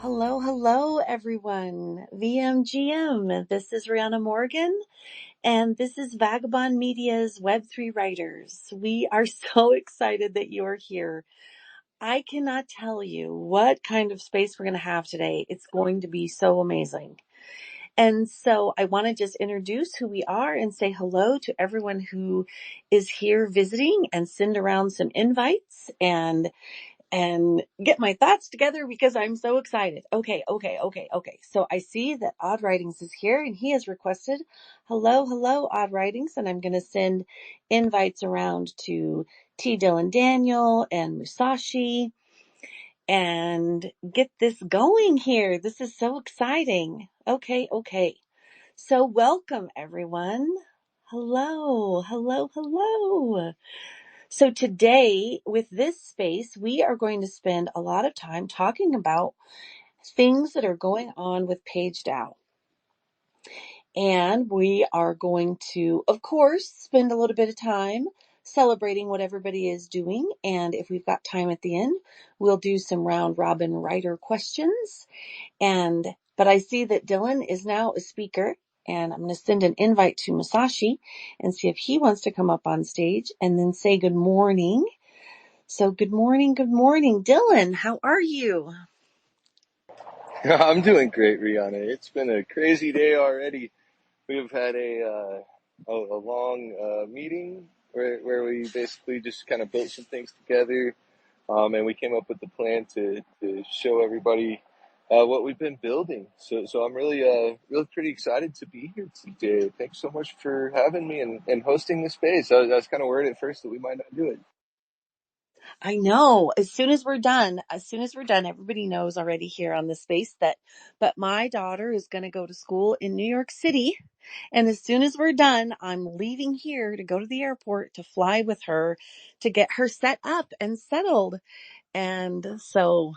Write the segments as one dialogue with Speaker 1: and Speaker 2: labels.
Speaker 1: Hello, hello, everyone. VMGM. This is Rihanna Morgan, and this is Vagabond Media's Web3 Writers. We are so excited that you're here. I cannot tell you what kind of space we're going to have today. It's going to be so amazing. And so I want to just introduce who we are and say hello to everyone who is here visiting and send around some invites and get my thoughts together because I'm so excited. Okay. So I see that Odd Writings is here and he has requested, hello, Odd Writings. And I'm going to send invites around to T. Dylan Daniel and Musashi and get this going here. This is so exciting. Okay. So welcome everyone. Hello. So today with this space, we are going to spend a lot of time talking about things that are going on with PageDAO. And we are going to, of course, spend a little bit of time celebrating what everybody is doing. And if we've got time at the end, we'll do some round robin writer questions. But I see that Dylan is now a speaker. And I'm going to send an invite to Musashi and see if he wants to come up on stage and then say good morning. So good morning. Dylan, how are you?
Speaker 2: I'm doing great, Rihanna. It's been a crazy day already. We've had a long meeting where we basically just kind of built some things together, and we came up with the plan to show everybody what we've been building. So I'm really pretty excited to be here today. Thanks so much for having me and hosting the space. I was kind of worried at first that we might not do it.
Speaker 1: I know as soon as we're done, everybody knows already here on the space but my daughter is going to go to school in New York City. And as soon as we're done, I'm leaving here to go to the airport to fly with her to get her set up and settled. And so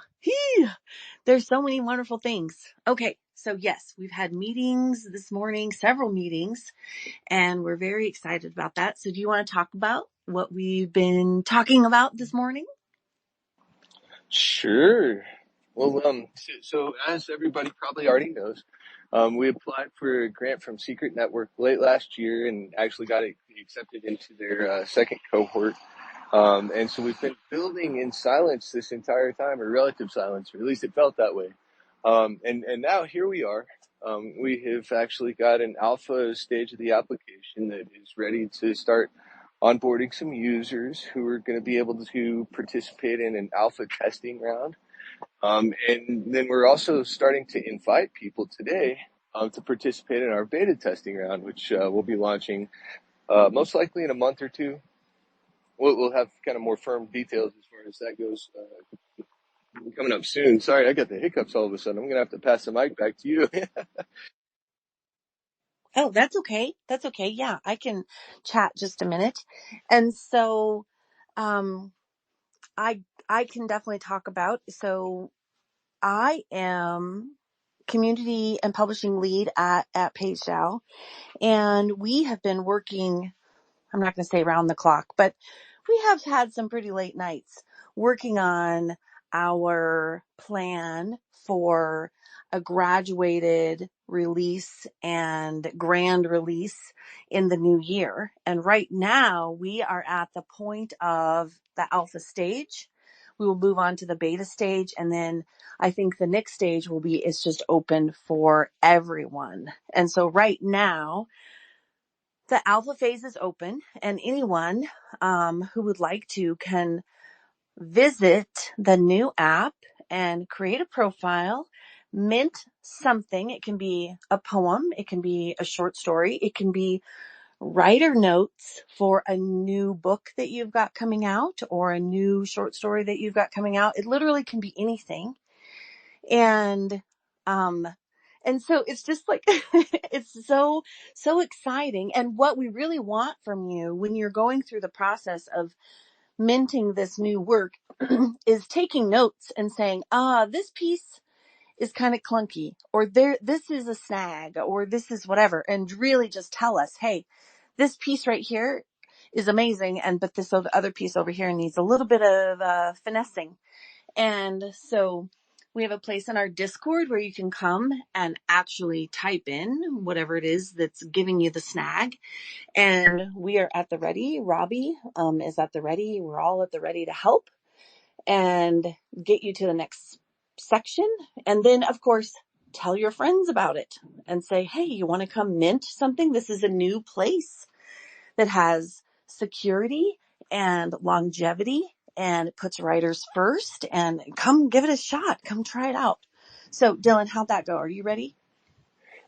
Speaker 1: there's so many wonderful things. Okay. So yes, we've had meetings this morning, several meetings, and we're very excited about that. So do you want to talk about what we've been talking about this morning?
Speaker 2: Sure. Well, so as everybody probably already knows, we applied for a grant from Secret Network late last year and actually got accepted into their second cohort. And so we've been building in silence this entire time, or relative silence, or at least it felt that way. And now here we are. We have actually got an alpha stage of the application that is ready to start onboarding some users who are going to be able to participate in an alpha testing round. And then we're also starting to invite people today to participate in our beta testing round, which we'll be launching most likely in a month or two. We'll have kind of more firm details as far as that goes coming up soon. Sorry, I got the hiccups all of a sudden. I'm going to have to pass the mic back to you.
Speaker 1: Oh, that's okay. Yeah, I can chat just a minute. And so, um, I, I can definitely talk about, so I am community and publishing lead at PageDAO, and we have been working, I'm not going to say around the clock, but we have had some pretty late nights working on our plan for a graduated release and grand release in the new year. And right now we are at the point of the alpha stage. We will move on to the beta stage. And then I think the next stage it's just open for everyone. And so right now, the alpha phase is open, and anyone who would like to can visit the new app and create a profile, mint something. It can be a poem, it can be a short story, it can be writer notes for a new book that you've got coming out or a new short story that you've got coming out. It literally can be anything. And um and so it's just like it's so exciting. And what we really want from you when you're going through the process of minting this new work is taking notes and saying, this piece is kind of clunky, or this is a snag, or this is whatever, and really just tell us, hey, this piece right here is amazing, but this other piece over here needs a little bit of finessing. And so We have a place in our Discord where you can come and actually type in whatever it is that's giving you the snag. And we are at the ready. Robbie is at the ready. We're all at the ready to help and get you to the next section. And then, of course, tell your friends about it and say, hey, you want to come mint something? This is a new place that has security and longevity and it puts writers first, and come give it a shot. Come try it out. So Dylan, how'd that go? Are you ready?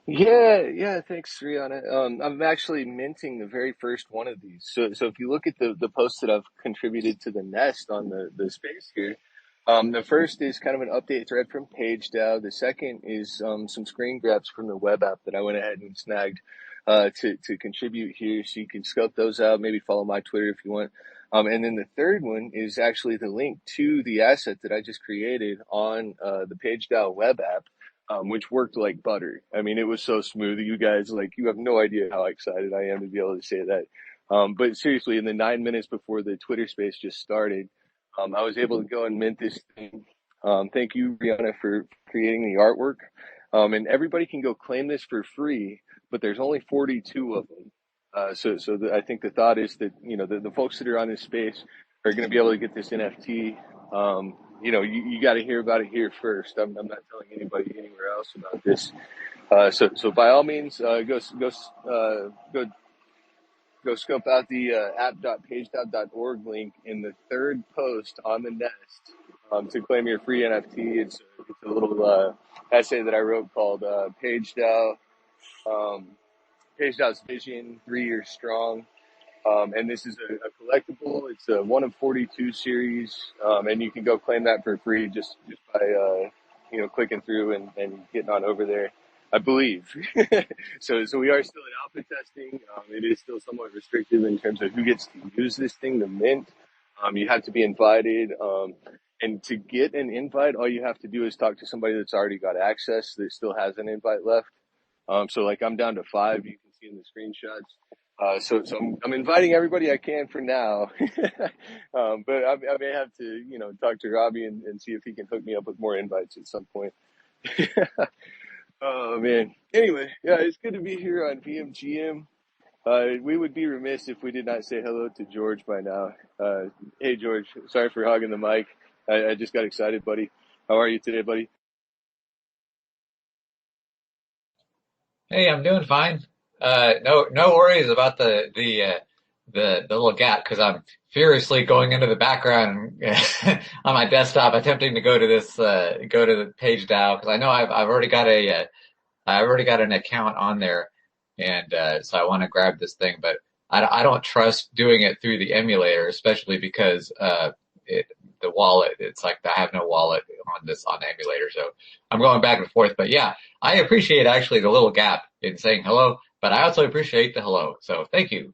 Speaker 2: Yeah, thanks, Rihanna. I'm actually minting the very first one of these. So if you look at the posts that I've contributed to the nest on the space here, the first is kind of an update thread from PageDAO. The second is some screen grabs from the web app that I went ahead and snagged to contribute here, so you can scope those out. Maybe follow my Twitter if you want. And then the third one is actually the link to the asset that I just created on the PageDAO web app, which worked like butter. I mean, it was so smooth. You guys, like, you have no idea how excited I am to be able to say that. But seriously, in the 9 minutes before the Twitter space just started, I was able to go and mint this thing. Thank you, Rihanna, for creating the artwork. And everybody can go claim this for free, but there's only 42 of them. I think the thought is that, the folks that are on this space are going to be able to get this NFT. You got to hear about it here first. I'm not telling anybody anywhere else about this. So by all means, go scope out the app.pagedao.org link in the third post on the nest to claim your free NFT. It's a little essay that I wrote called PageDAO, PageDAO's Vision, 3 years strong. And this is a collectible. It's a 1 of 42 series, and you can go claim that for free just by clicking through and getting on over there, I believe. So we are still in alpha testing. It is still somewhat restrictive in terms of who gets to use this thing to mint. You have to be invited, and to get an invite, all you have to do is talk to somebody that's already got access that still has an invite left. So like I'm down to 5. You can see in the screenshots. So I'm inviting everybody I can for now, but I may have to, talk to Robbie and see if he can hook me up with more invites at some point. Oh man. Anyway, yeah, it's good to be here on VMGM. We would be remiss if we did not say hello to George by now. Hey George, sorry for hogging the mic. I just got excited, buddy. How are you today, buddy?
Speaker 3: Hey, I'm doing fine. No worries about the little gap, because I'm furiously going into the background on my desktop, attempting to go to the PageDAO, because I know I've already got I already got an account on there, and so I want to grab this thing, but I don't trust doing it through the emulator, especially because the wallet, it's like I have no wallet on the emulator, so I'm going back and forth. But yeah, I appreciate actually the little gap in saying hello, but I also appreciate the hello. So thank you.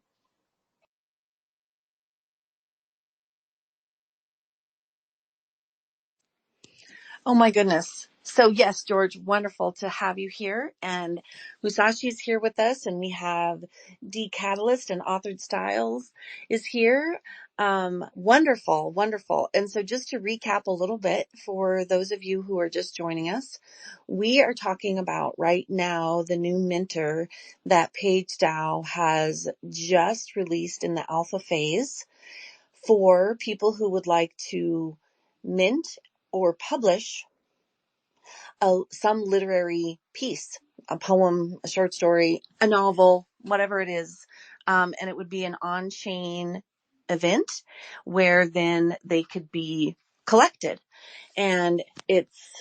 Speaker 1: Oh my goodness. So yes, George, wonderful to have you here. And Musashi's here with us, and we have D Catalyst and Authored Styles is here. Wonderful, wonderful. And so just to recap a little bit for those of you who are just joining us, we are talking about right now the new minter that PageDAO has just released in the alpha phase for people who would like to mint or publish some literary piece, a poem, a short story, a novel, whatever it is. And it would be an on-chain event where then they could be collected. And it's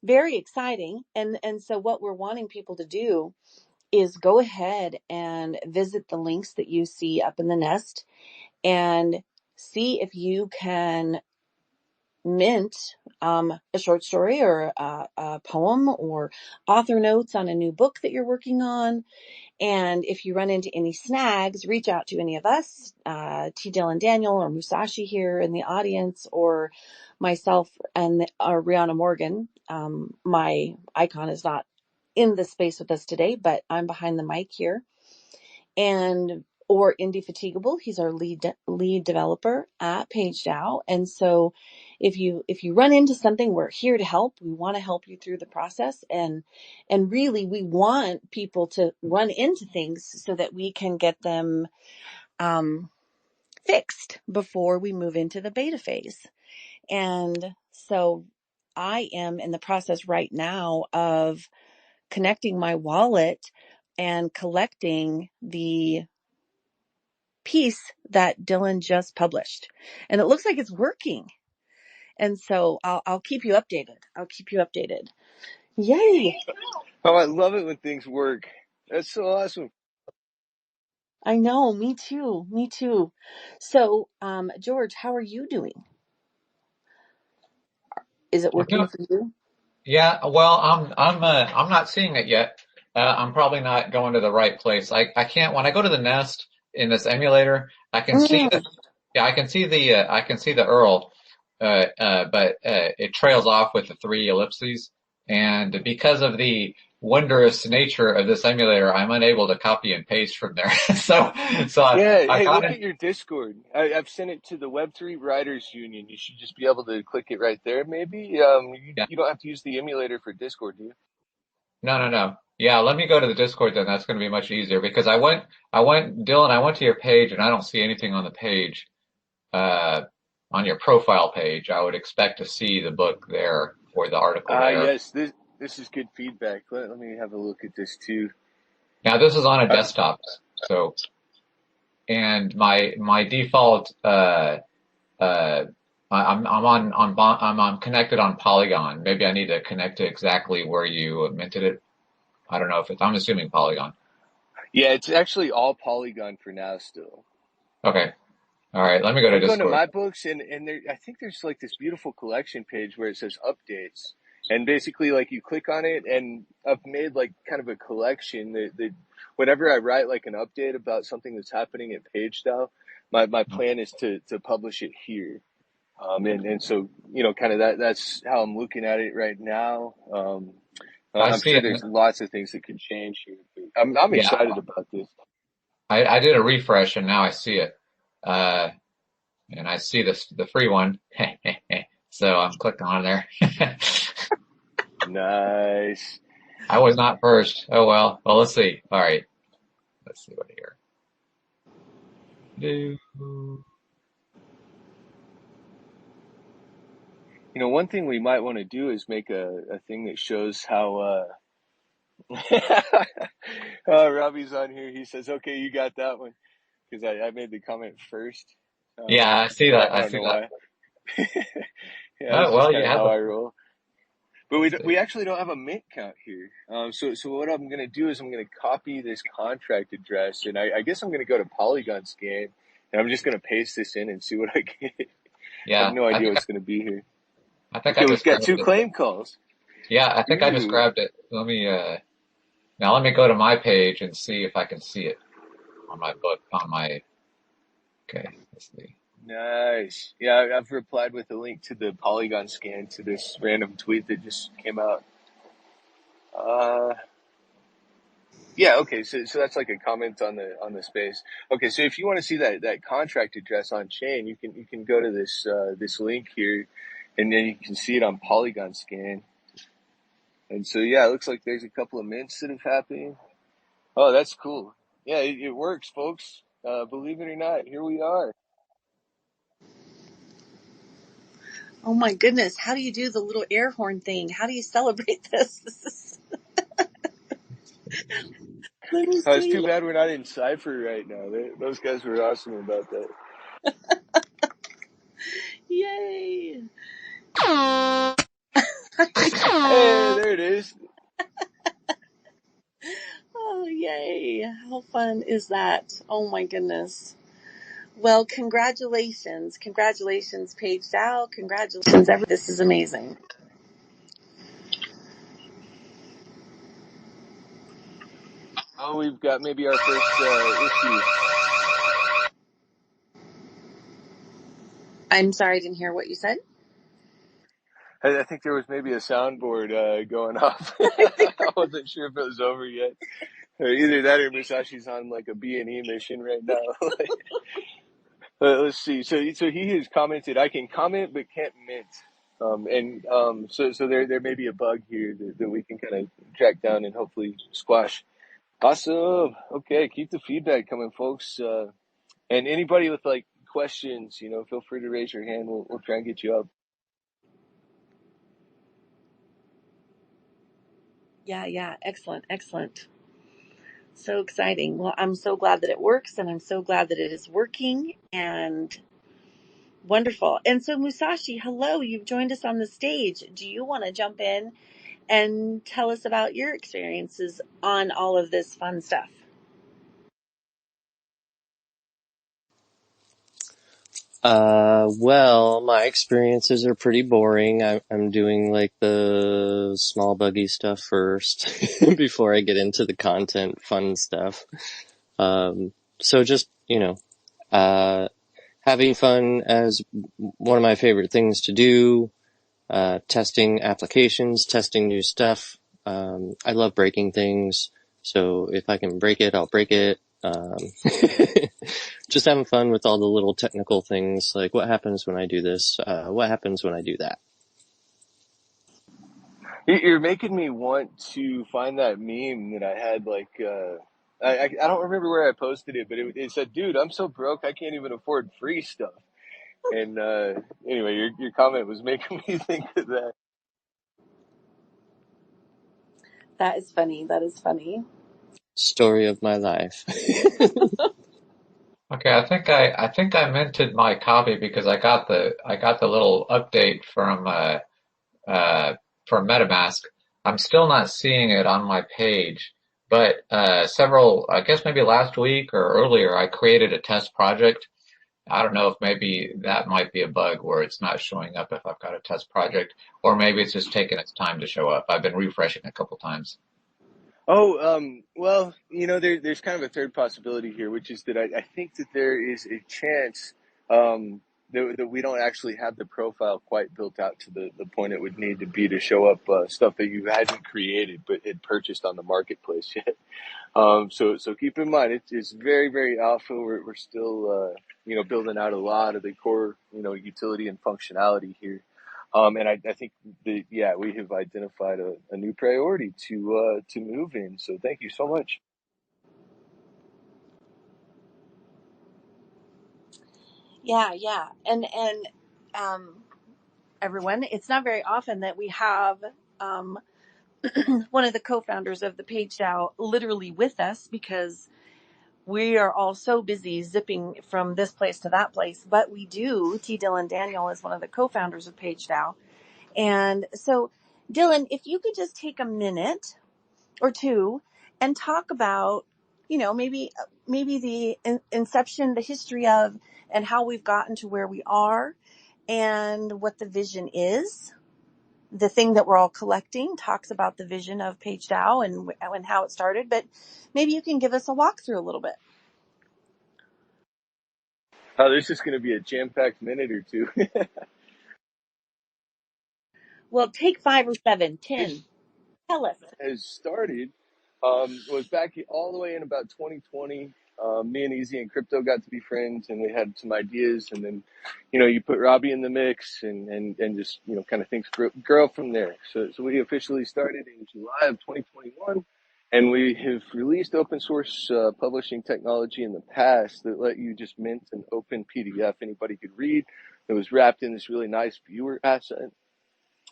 Speaker 1: very exciting. And so what we're wanting people to do is go ahead and visit the links that you see up in the nest and see if you can mint a short story or a poem or author notes on a new book that you're working on. And if you run into any snags, reach out to any of us, T. Dylan Daniel or Musashi here in the audience, or myself and Rihanna Morgan. My icon is not in the space with us today, but I'm behind the mic here. And or Indefatigable, he's our lead developer at PageDAO. And so if you run into something, we're here to help. We want to help you through the process, and really we want people to run into things so that we can get them fixed before we move into the beta phase. And so I am in the process right now of connecting my wallet and collecting the piece that Dylan just published. And it looks like it's working. And so I'll keep you updated. I'll keep you updated. Yay.
Speaker 2: Oh, I love it when things work. That's so awesome.
Speaker 1: I know. Me too. Me too. So, George, how are you doing? Is it
Speaker 3: I'm
Speaker 1: working for you?
Speaker 3: Yeah, well, I'm not seeing it yet. I'm probably not going to the right place. I can't, when I go to the nest in this emulator, I can see
Speaker 1: Mm.
Speaker 3: yeah, I can see the URL, but it trails off with the three ellipses. And because of the wondrous nature of this emulator, I'm unable to copy and paste from there. So
Speaker 2: Yeah,
Speaker 3: I
Speaker 2: hey,
Speaker 3: got
Speaker 2: look
Speaker 3: it.
Speaker 2: at your Discord. I've sent it to the Web3 Writers Union. You should just be able to click it right there, maybe.
Speaker 3: Yeah,
Speaker 2: You don't have to use the emulator for Discord, do you?
Speaker 3: no. Yeah, let me go to the Discord then. That's going to be much easier because Dylan, I went to your page and I don't see anything on the page. uh, on your profile page. I would expect to see the book there or the article there.
Speaker 2: Yes, this is good feedback. Let me have a look at this too.
Speaker 3: Now this is on a
Speaker 2: Uh,
Speaker 3: desktop, so and my default uh, I'm on connected on Polygon. Maybe I need to connect to exactly where you minted it. I don't know if it's. I'm assuming Polygon.
Speaker 2: yeah, it's actually all Polygon for now still.
Speaker 3: Okay. All right. Let me go to
Speaker 2: I'm going to
Speaker 3: Discord.
Speaker 2: my books and there I think there's like this beautiful collection page where it says updates. And basically like you click on it and I've made like kind of a collection that whenever I write like an update about something that's happening at PageDAO, my plan is to publish it here. And so, kind of that's how I'm looking at it right now.
Speaker 3: I
Speaker 2: I'm
Speaker 3: see
Speaker 2: sure
Speaker 3: it.
Speaker 2: there's lots of things that could change here. But I'm
Speaker 3: Yeah.
Speaker 2: excited about this.
Speaker 3: I did a refresh and now I see it. Uh, and I see the free one. So I'm clicking on there.
Speaker 2: Nice.
Speaker 3: I was not first. Oh well. Well, let's see. All right. Let's see what here. Do.
Speaker 2: One thing we might want to do is make a thing that shows how, Robbie's on here. He says, okay, you got that one. Because I made the comment first.
Speaker 3: Yeah, I see that.
Speaker 2: I
Speaker 3: I
Speaker 2: don't
Speaker 3: see
Speaker 2: know
Speaker 3: that.
Speaker 2: why. Yeah,
Speaker 3: Oh
Speaker 2: that's just
Speaker 3: well,
Speaker 2: kind
Speaker 3: you
Speaker 2: of
Speaker 3: have
Speaker 2: how
Speaker 3: the.
Speaker 2: I roll. But
Speaker 3: Let's
Speaker 2: we
Speaker 3: see.
Speaker 2: actually don't have a mint count here. So what I'm going to do is I'm going to copy this contract address, and I guess I'm going to go to Polygon Scan, and I'm just going to paste this in and see what I get. I have
Speaker 3: Yeah,
Speaker 2: no idea what's going to be here.
Speaker 3: I think I
Speaker 2: Okay, we've
Speaker 3: just
Speaker 2: got
Speaker 3: grabbed
Speaker 2: two
Speaker 3: it.
Speaker 2: claim calls.
Speaker 3: Yeah, I think I just
Speaker 2: Ooh,
Speaker 3: grabbed it. Let me. Now let me go to my page and see if I can see it on my book. On my. Okay. Let's see.
Speaker 2: nice. Yeah, I've replied with a link to the Polygon Scan to this random tweet that just came out. Uh, Yeah, okay, so that's like a comment on the space. Okay, so if you want to see that contract address on chain, you can go to this link here, and then you can see it on Polygon Scan. And so yeah, it looks like there's a couple of mints that have happened. Oh, that's cool. Yeah, it works, folks. Believe it or not, here we are.
Speaker 1: Oh my goodness. How do you do the little air horn thing? How do you celebrate this? Let me
Speaker 2: It's too
Speaker 1: see.
Speaker 2: bad we're not in Cypher right now. Those guys were awesome about that.
Speaker 1: Yay.
Speaker 2: Hey, there it is.
Speaker 1: Oh, yay. How fun is that? Oh my goodness. Well, congratulations. Congratulations, PageDAO. Congratulations, everyone. This is amazing.
Speaker 2: Oh, we've got maybe our first issue.
Speaker 1: I'm sorry, I didn't hear what you said.
Speaker 2: I think there was maybe a soundboard going off. I wasn't sure if it was over yet. Either that or Musashi's on like a B&E mission right now. let's see. So he has commented, I can comment but can't mint. So there may be a bug here that we can kind of track down and hopefully squash. Awesome. Okay, keep the feedback coming, folks. And anybody with like questions, feel free to raise your hand. We'll try and get you up.
Speaker 1: Yeah. Excellent. Excellent. So exciting. Well, I'm so glad that it works, and I'm so glad that it is working, and wonderful. And so, Musashi, hello, you've joined us on the stage. Do you want to jump in and tell us about your experiences on all of this fun stuff?
Speaker 4: Well, my experiences are pretty boring. I'm doing like the small buggy stuff first before I get into the content fun stuff. So just, having fun as one of my favorite things to do, testing applications, testing new stuff. I love breaking things. So if I can break it, I'll break it. Just having fun with all the little technical things, like what happens when I do this, what happens when I do that.
Speaker 2: You're making me want to find that meme that I had. Like, I don't remember where I posted it, but it said, "Dude, I'm so broke I can't even afford free stuff." And anyway, your comment was making me think of that.
Speaker 1: That is funny. That is funny.
Speaker 4: Story of my life.
Speaker 3: Okay, I think I minted my copy because I got the little update uh from MetaMask. I'm still not seeing it on my page, but several, I guess maybe last week or earlier, I created a test project. I don't know if maybe that might be a bug where it's not showing up if I've got a test project, or maybe it's just taking its time to show up. I've been refreshing a couple times.
Speaker 2: Oh, well, there's kind of a third possibility here, which is that I think that there is a chance that we don't actually have the profile quite built out to the point it would need to be to show up stuff that you hadn't created but had purchased on the marketplace yet. So keep in mind, it's very, very alpha. We're still, building out a lot of the core, utility and functionality here. And I think that, yeah, we have identified a new priority to move in. So thank you so much.
Speaker 1: Yeah. And um, everyone, it's not very often that we have um, one of the co-founders of the PageDAO literally with us, because we are all so busy zipping from this place to that place. But we do. T. Dylan Daniel is one of the co-founders of PageDAO. And so, Dylan, if you could just take a minute or two and talk about, maybe the inception, the history of, and how we've gotten to where we are, and what the vision is. The thing that we're all collecting talks about the vision of PageDAO and how it started, but maybe you can give us a walkthrough a little bit.
Speaker 2: Oh, there's just going to be a jam-packed minute or two.
Speaker 1: Well, take 5 or 7, 10. Tell us.
Speaker 2: Has started was back all the way in about 2020. Me and Easy and Crypto got to be friends, and we had some ideas. And then, you put Robbie in the mix, and just kind of things grow from there. So we officially started in July of 2021, and we have released open source publishing technology in the past that let you just mint an open PDF anybody could read. It was wrapped in this really nice viewer asset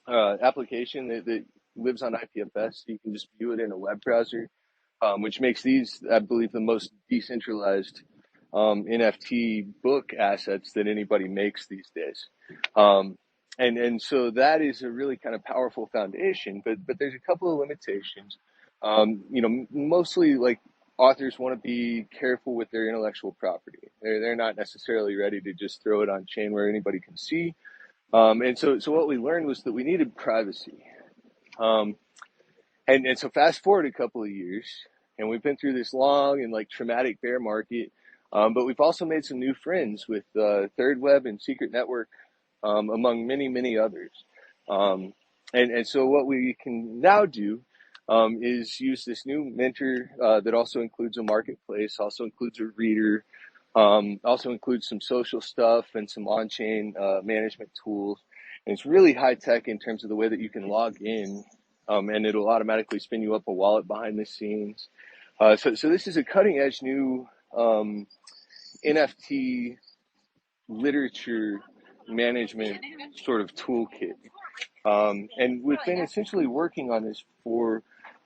Speaker 2: application that lives on IPFS. So you can just view it in a web browser, which makes these, I believe, the most decentralized NFT book assets that anybody makes these days. And so that is a really kind of powerful foundation, but there's a couple of limitations. Mostly like authors want to be careful with their intellectual property. They're not necessarily ready to just throw it on chain where anybody can see. And so what we learned was that we needed privacy. Um, and so fast forward a couple of years, and we've been through this long and like traumatic bear market. But we've also made some new friends with Third Web and Secret Network, among many, many others. Um, and so what we can now do is use this new mentor that also includes a marketplace, also includes a reader, Also includes some social stuff and some on-chain management tools. And it's really high tech in terms of the way that you can log in, and it'll automatically spin you up a wallet behind the scenes. So this is a cutting edge new NFT literature management sort of toolkit. And we've been essentially working on this for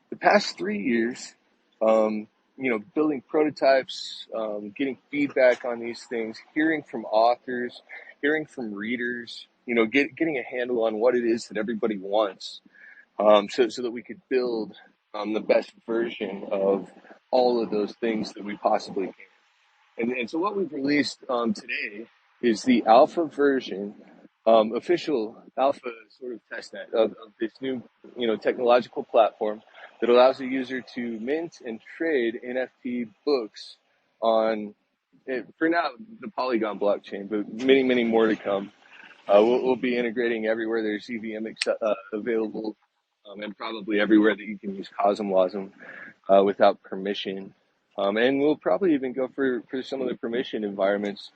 Speaker 2: the past 3 years, building prototypes, getting feedback on these things, hearing from authors, hearing from readers, getting a handle on what it is that everybody wants, so that we could build the best version of all of those things that we possibly can. And so what we've released today is the alpha version, official alpha sort of testnet of this new, technological platform that allows a user to mint and trade NFT books on, for now, the Polygon blockchain, but many, many more to come. We'll be integrating everywhere there's EVM available, and probably everywhere that you can use CosmWasm without permission. And we'll probably even go for some of the permission environments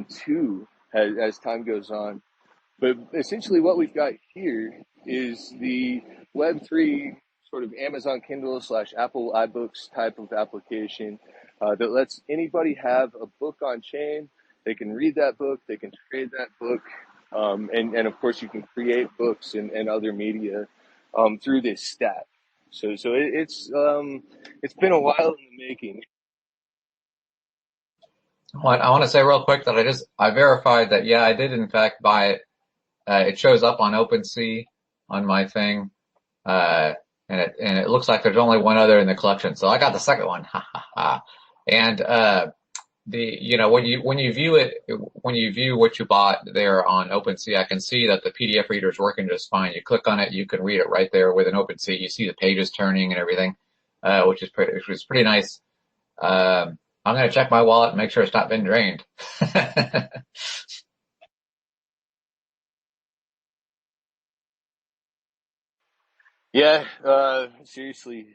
Speaker 2: too as time goes on. But essentially what we've got here is the Web3 sort of Amazon Kindle / Apple iBooks type of application that lets anybody have a book on chain. They can read that book, they can trade that book, and of course you can create books and other media through this stack. So it's been a while in the making.
Speaker 3: What I want to say real quick that I verified that, yeah, I did in fact buy it. It shows up on OpenSea on my thing. And it looks like there's only one other in the collection. So I got the second one. Ha ha ha. And, when you view what you bought there on OpenSea, I can see that the PDF reader is working just fine. You click on it, you can read it right there within OpenSea. You see the pages turning and everything, which is pretty nice. I'm going to check my wallet and make sure it's not been drained.
Speaker 2: Yeah, seriously.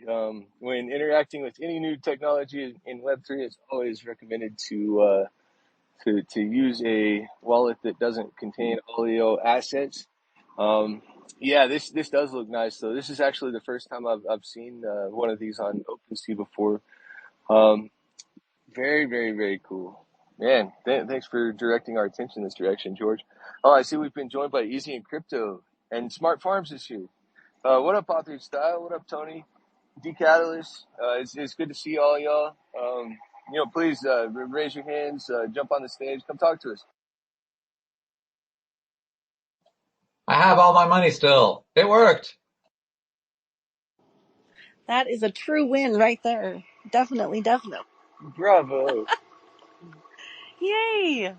Speaker 2: When interacting with any new technology in Web3, it's always recommended to use a wallet that doesn't contain Olio assets. Yeah, this does look nice though. This is actually the first time I've seen one of these on OpenSea before. Very, very, very cool. Man, thanks for directing our attention in this direction, George. Oh, I see we've been joined by Easy and Crypto and Smart Farms this year. What up, Author Style? What up, Tony? D-Catalyst. It's good to see all y'all. Please raise your hands, jump on the stage, come talk to us.
Speaker 3: I have all my money still. It worked.
Speaker 1: That is a true win right there. Definitely.
Speaker 2: Bravo.
Speaker 1: Yay.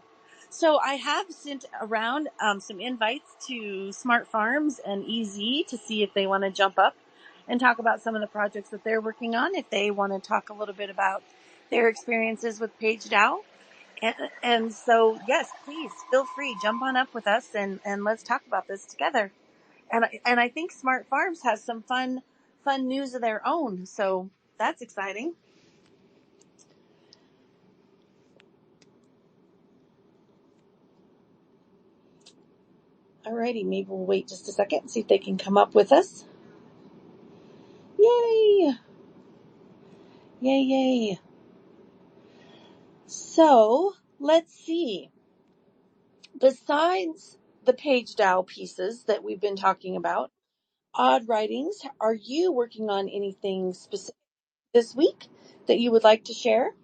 Speaker 1: So I have sent around some invites to Smart Farms and EZ to see if they want to jump up and talk about some of the projects that they're working on, if they want to talk a little bit about their experiences with PageDAO. And so, yes, please feel free, jump on up with us and let's talk about this together. And I think Smart Farms has some fun news of their own. So that's exciting. Alrighty, maybe we'll wait just a second and see if they can come up with us. Yay! Yay. So, let's see. Besides the PageDAO pieces that we've been talking about, Odd Writings, are you working on anything specific this week that you would like to share?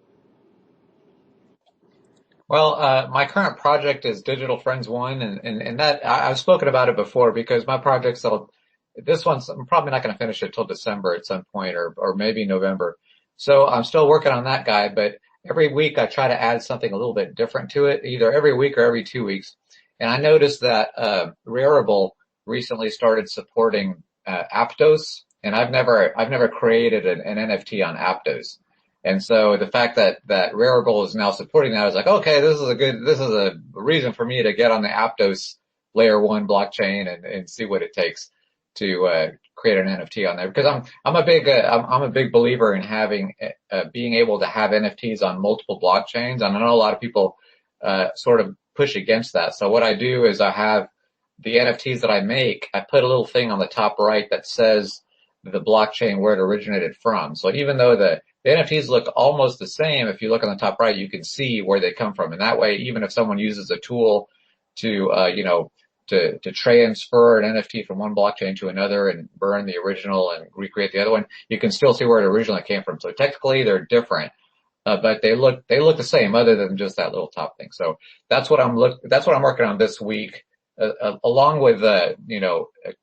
Speaker 3: Well, my current project is Digital Friends One, and that I've spoken about it before because my project's this one's I'm probably not going to finish it till December at some point or maybe November. So I'm still working on that guy, but every week I try to add something a little bit different to it, either every week or every 2 weeks. And I noticed that Rarible recently started supporting Aptos, and I've never created an NFT on Aptos. And so the fact that Rarible is now supporting that, I was like, okay, this is a reason for me to get on the Aptos layer 1 blockchain and see what it takes. create an NFT on there, because I'm a big believer in having being able to have NFTs on multiple blockchains. And I know a lot of people sort of push against that. So what I do is I have the NFTs that I make, I put a little thing on the top right that says the blockchain where it originated from. So even though the NFTs look almost the same, if you look on the top right, you can see where they come from. And that way, even if someone uses a tool to, to transfer an NFT from one blockchain to another and burn the original and recreate the other one, you can still see where it originally came from. So technically they're different. But they look the same, other than just that little top thing. So that's what I'm working on this week, along with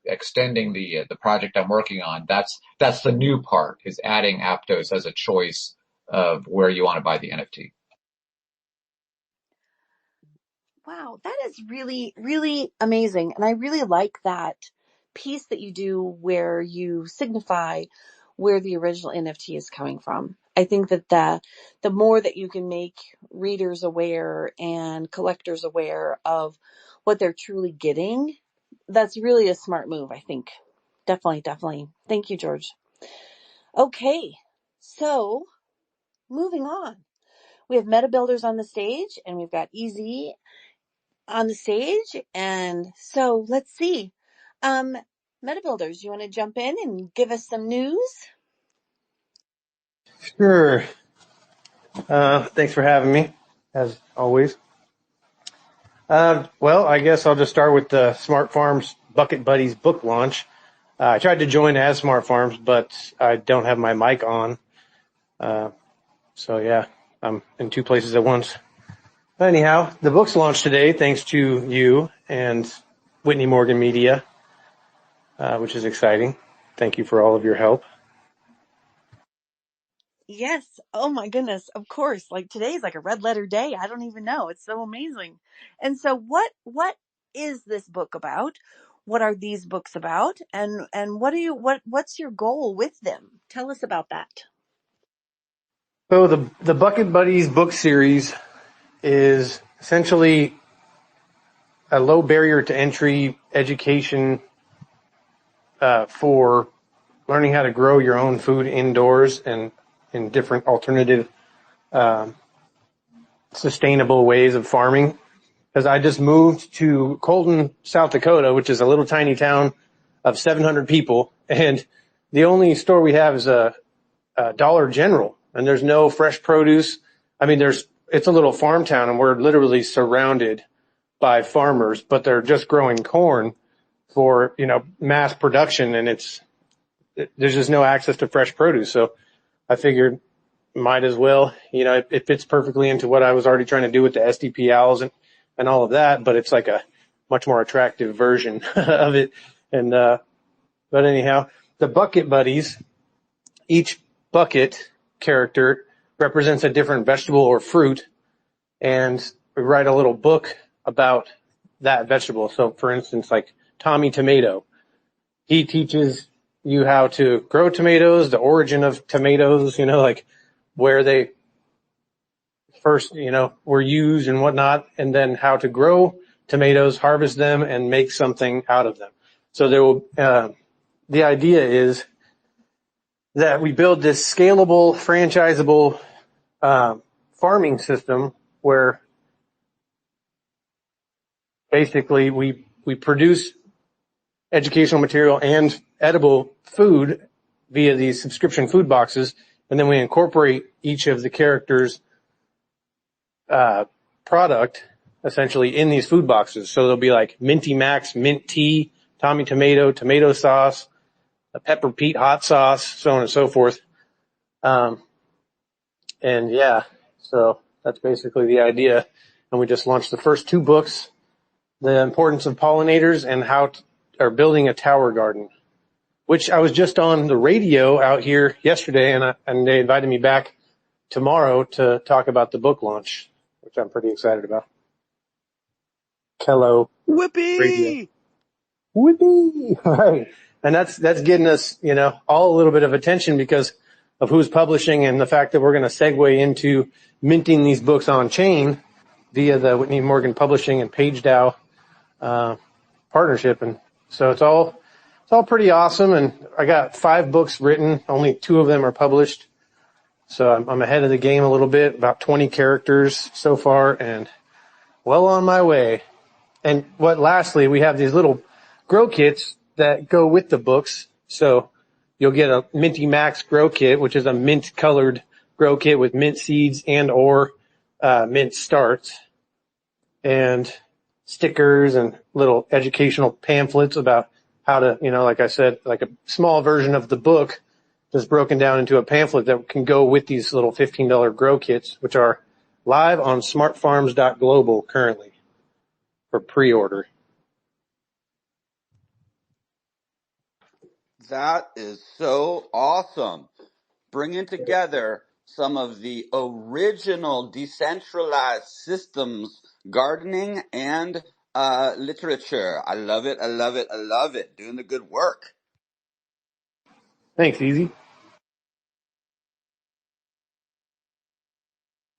Speaker 3: extending the project I'm working on. That's the new part, is adding Aptos as a choice of where you want to buy the NFT.
Speaker 1: Wow, that is really, really amazing. And I really like that piece that you do where you signify where the original NFT is coming from. I think that the more that you can make readers aware and collectors aware of what they're truly getting, that's really a smart move, I think. Definitely, definitely. Thank you, George. Okay, so moving on. We have meta builders on the stage, and we've got EZ on the stage. And so let's see. Meta builders, you want to jump in and give us some news?
Speaker 5: Sure. Thanks for having me, as always. Well, I guess I'll just start with the Smart Farms Bucket Buddies book launch. I tried to join as Smart Farms, but I don't have my mic on. So yeah, I'm in two places at once. But anyhow, the book's launched today thanks to you and Whitney Morgan Media, which is exciting. Thank you for all of your help.
Speaker 1: Yes. Oh my goodness. Of course. Like today's like a red letter day. I don't even know. It's so amazing. And so what is this book about? What are these books about? And what's your goal with them? Tell us about that.
Speaker 5: So the Bucket Buddies book series is essentially a low barrier to entry education for learning how to grow your own food indoors and in different alternative sustainable ways of farming. Because I just moved to Colton, South Dakota, which is a little tiny town of 700 people, and the only store we have is a Dollar General, and there's no fresh produce. I mean, it's a little farm town, and we're literally surrounded by farmers, but they're just growing corn for, mass production, and there's just no access to fresh produce. So I figured might as well, it fits perfectly into what I was already trying to do with the SDP owls and all of that, but it's like a much more attractive version of it. And, but anyhow, the Bucket Buddies, each bucket character represents a different vegetable or fruit, and we write a little book about that vegetable. So for instance, like Tommy Tomato, he teaches you how to grow tomatoes, the origin of tomatoes, like where they first, were used and whatnot, and then how to grow tomatoes, harvest them, and make something out of them. So the idea is that we build this scalable, franchisable farming system where basically we produce educational material and edible food via these subscription food boxes, and then we incorporate each of the characters' product essentially in these food boxes. So there'll be like Minty Max, mint tea, Tommy Tomato, tomato sauce, a Pepper Pete hot sauce, so on and so forth. And yeah, so that's basically the idea. And we just launched the first two books, The Importance of Pollinators and or Building a Tower Garden, which I was just on the radio out here yesterday, and they invited me back tomorrow to talk about the book launch, which I'm pretty excited about. Hello.
Speaker 6: Whippy!
Speaker 5: Whippy! All right. And that's getting us, all a little bit of attention because of who's publishing and the fact that we're going to segue into minting these books on chain via the Whitney Morgan Publishing and PageDAO partnership. And so it's all it's all pretty awesome. And I got 5 books written. Only 2 of them are published. So I'm ahead of the game a little bit, about 20 characters so far, and well on my way. And lastly, we have these little grow kits that go with the books. So you'll get a Minty Max grow kit, which is a mint colored grow kit with mint seeds and or mint starts, and stickers and little educational pamphlets about how to, like I said, like a small version of the book just broken down into a pamphlet that can go with these little $15 grow kits, which are live on smartfarms.global currently for pre-order.
Speaker 6: That is so awesome. Bringing together some of the original decentralized systems, gardening and literature. I love it. I love it. I love it. Doing the good work.
Speaker 5: Thanks, Easy.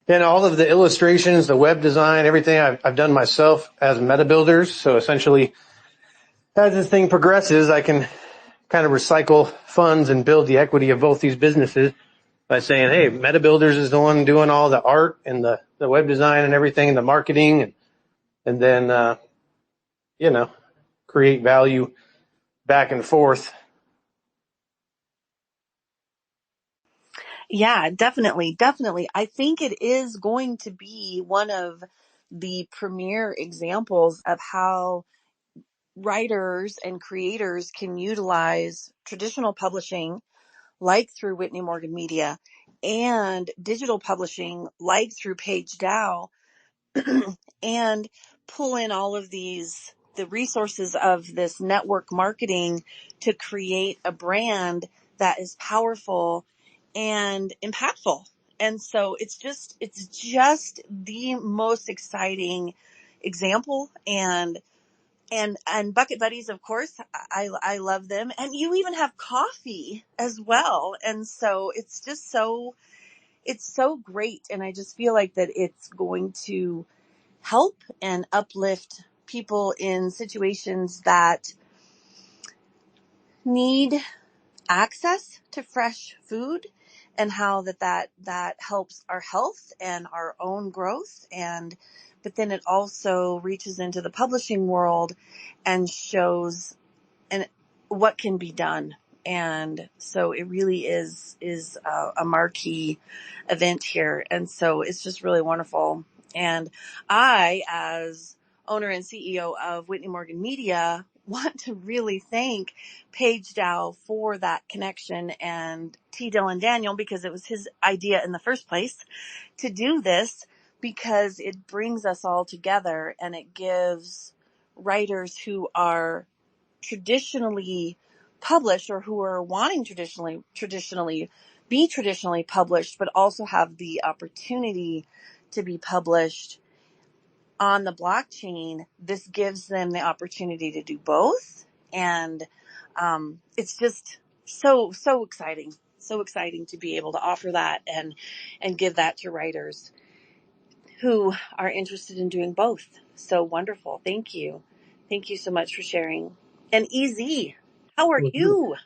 Speaker 5: And all of the illustrations, the web design, everything I've done myself as meta builders. So essentially, as this thing progresses, I can kind of recycle funds and build the equity of both these businesses by saying, hey, meta builders is the one doing all the art and the web design and everything and the marketing, and then, create value back and forth.
Speaker 1: Yeah, definitely. Definitely. I think it is going to be one of the premier examples of how writers and creators can utilize traditional publishing, like through Whitney Morgan Media, and digital publishing, like through PageDAO, and pull in all of the resources of this network marketing to create a brand that is powerful and impactful. And so it's just the most exciting example. And Bucket Buddies, of course, I love them. And you even have coffee as well. And so it's so great. And I just feel like that it's going to help and uplift people in situations that need access to fresh food, and how that helps our health and our own growth. And but then it also reaches into the publishing world and shows and what can be done. And so it really is a marquee event here. And so it's just really wonderful. And I, as owner and CEO of Whitney Morgan Media, want to really thank PageDAO for that connection, and T. Dylan Daniel, because it was his idea in the first place to do this, because it brings us all together and it gives writers who are traditionally published, or who are wanting traditionally be traditionally published, but also have the opportunity to be published on the blockchain. This gives them the opportunity to do both. And it's just so exciting to be able to offer that and give that to writers who are interested in doing both. So wonderful. Thank you so much for sharing. And EZ, how are you?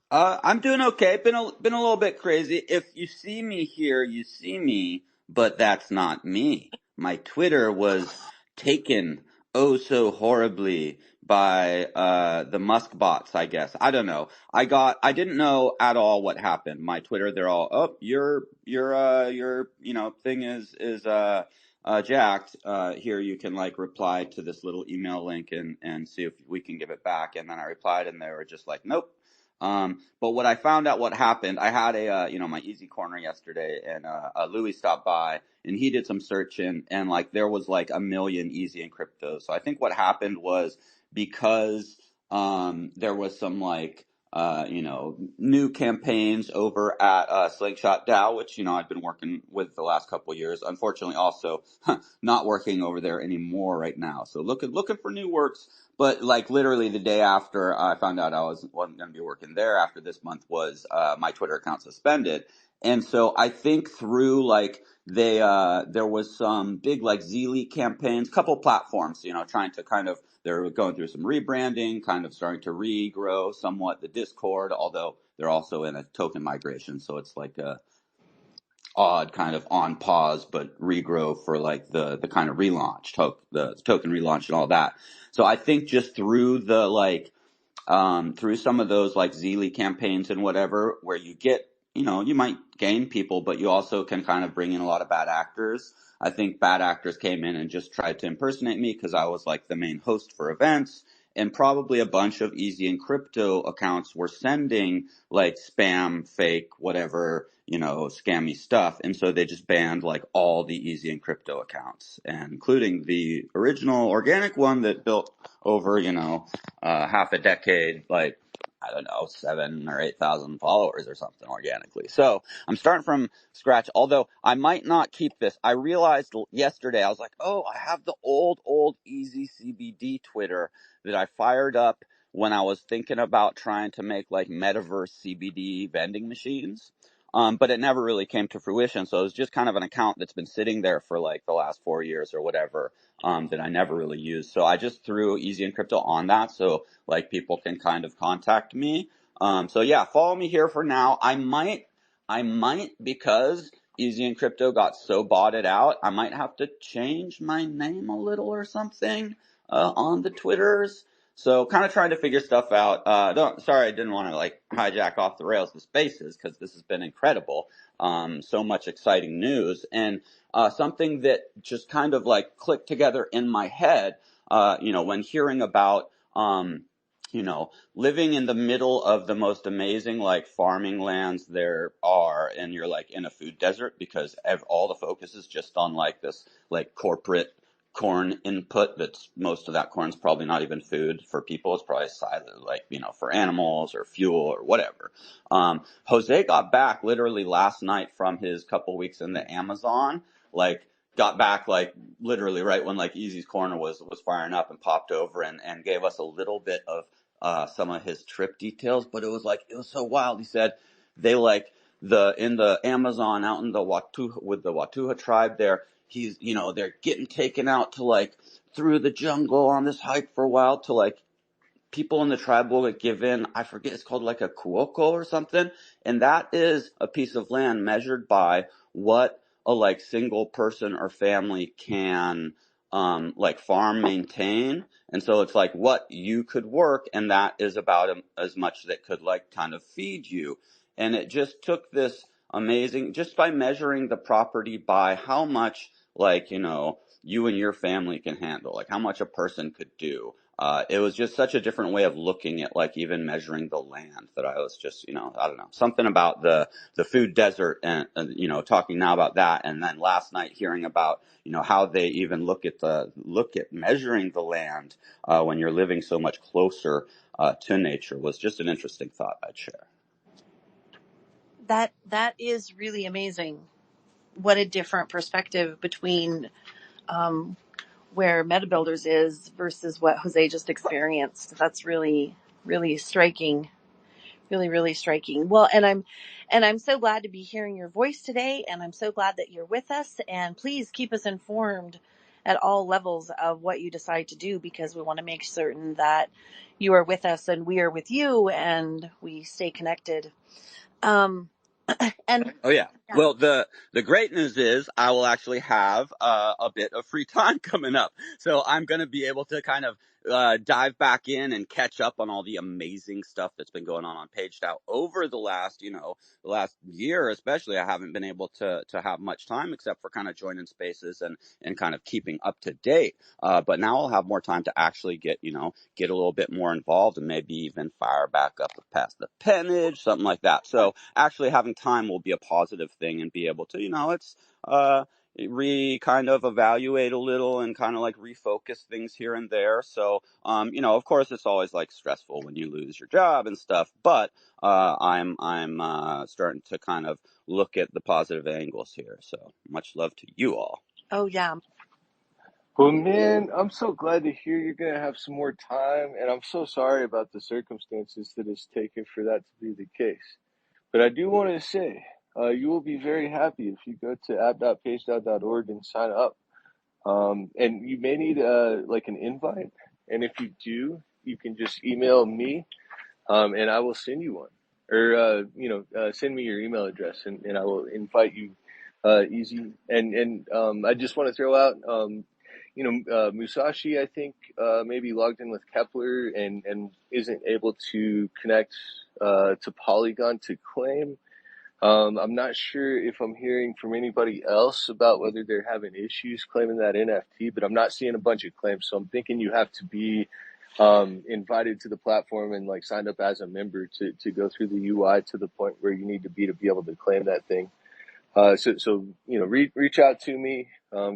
Speaker 6: I'm doing okay. Been a little bit crazy. If you see me here, you see me, but that's not me. My Twitter was taken oh so horribly by the Musk bots, I guess. I don't know. I didn't know at all what happened. My Twitter, they're all, oh, your thing is jacked. Here you can like reply to this little email link and see if we can give it back. And then I replied, and they were just like, nope. But what I found out what happened, I had my easy corner yesterday, and Louis stopped by and he did some searching, and like there was like a million easy in crypto. So I think what happened was because there was some like new campaigns over at Slingshot DAO, which I've been working with the last couple of years. Unfortunately, also not working over there anymore right now. So looking for new works. But like literally the day after I found out I wasn't going to be working there after this month was my Twitter account suspended. And so I think through like there was some big like Zili campaigns, couple platforms, trying to kind of, they're going through some rebranding, kind of starting to regrow somewhat the Discord, although they're also in a token migration. So it's like a odd kind of on pause, but regrow for like the kind of relaunch, the token relaunch and all that. So I think just through the like, through some of those like Zili campaigns and whatever, where you get, you might gain people, but you also can kind of bring in a lot of bad actors. I think bad actors came in and just tried to impersonate me because I was like the main host for events, and probably a bunch of Easy and Crypto accounts were sending like spam, fake, whatever, scammy stuff. And so they just banned like all the Easy and Crypto accounts, and including the original organic one that built over, half a decade, like, I don't know, 7,000 or 8,000 followers or something organically. So I'm starting from scratch, although I might not keep this. I realized yesterday, I was like, oh, I have the old Easy CBD Twitter that I fired up when I was thinking about trying to make like metaverse CBD vending machines. But it never really came to fruition. So it was just kind of an account that's been sitting there for like the last 4 years or whatever, that I never really used. So I just threw Easy and Crypto on that, so like people can kind of contact me. So yeah, follow me here for now. I might, because Easy and Crypto got so botted out, I might have to change my name a little or something, on the Twitters. So kind of trying to figure stuff out. Sorry, I didn't want to like hijack off the rails the spaces, because this has been incredible. So much exciting news, and something that just kind of like clicked together in my head, when hearing about, living in the middle of the most amazing like farming lands there are, and you're like in a food desert because all the focus is just on like this like corporate corn input. That's, most of that corn's probably not even food for people. It's probably like, for animals or fuel or whatever. Jose got back literally last night from his couple weeks in the Amazon, like got back like literally right when like Easy's corner was firing up, and popped over and gave us a little bit of some of his trip details. But it was so wild. He said they like in the Amazon out in the Watu with the Watuha tribe there, they're getting taken out to like through the jungle on this hike for a while, to like people in the tribe will like give in, I forget, it's called like a kuoko or something, and that is a piece of land measured by what a like single person or family can like farm, maintain. And so it's like what you could work, and that is about as much that could like kind of feed you. And it just took this amazing, just by measuring the property by how much like you and your family can handle, like how much a person could do. It was just such a different way of looking at like even measuring the land, that I was just, I don't know, something about the food desert, and talking now about that. And then last night hearing about, how they even look at measuring the land, when you're living so much closer, to nature, was just an interesting thought I'd share.
Speaker 1: That is really amazing. What a different perspective between where MetaBuilders is versus what Jose just experienced. That's really, really striking. Really, really striking. Well, and I'm so glad to be hearing your voice today, and I'm so glad that you're with us. And please keep us informed at all levels of what you decide to do, because we want to make certain that you are with us and we are with you, and we stay connected. Um, and
Speaker 6: Oh yeah.
Speaker 1: yeah.
Speaker 6: Well, the great news is I will actually have a bit of free time coming up, so I'm going to be able to kind of dive back in and catch up on all the amazing stuff that's been going on PageDAO over the last year, especially. I haven't been able to have much time except for kind of joining spaces and kind of keeping up to date. But now I'll have more time to actually get a little bit more involved, and maybe even fire back up past the pennage, something like that. So actually having time will be a positive thing, and be able to, it's kind of evaluate a little and kind of like refocus things here and there. So of course it's always like stressful when you lose your job and stuff, but I'm starting to kind of look at the positive angles here. So much love to you all.
Speaker 1: Oh yeah.
Speaker 2: Well, man, I'm so glad to hear you're going to have some more time, and I'm so sorry about the circumstances that it's taken for that to be the case. But I do want to say, you will be very happy if you go to app.pagedao.org and sign up. And you may need like an invite. And if you do, you can just email me, and I will send you one. Or send me your email address, and I will invite you easy. And I just want to throw out, Musashi, I think, maybe logged in with Kepler and isn't able to connect to Polygon to claim. I'm not sure if I'm hearing from anybody else about whether they're having issues claiming that NFT, but I'm not seeing a bunch of claims. So I'm thinking you have to be invited to the platform and like signed up as a member to go through the UI to the point where you need to be able to claim that thing. So reach out to me,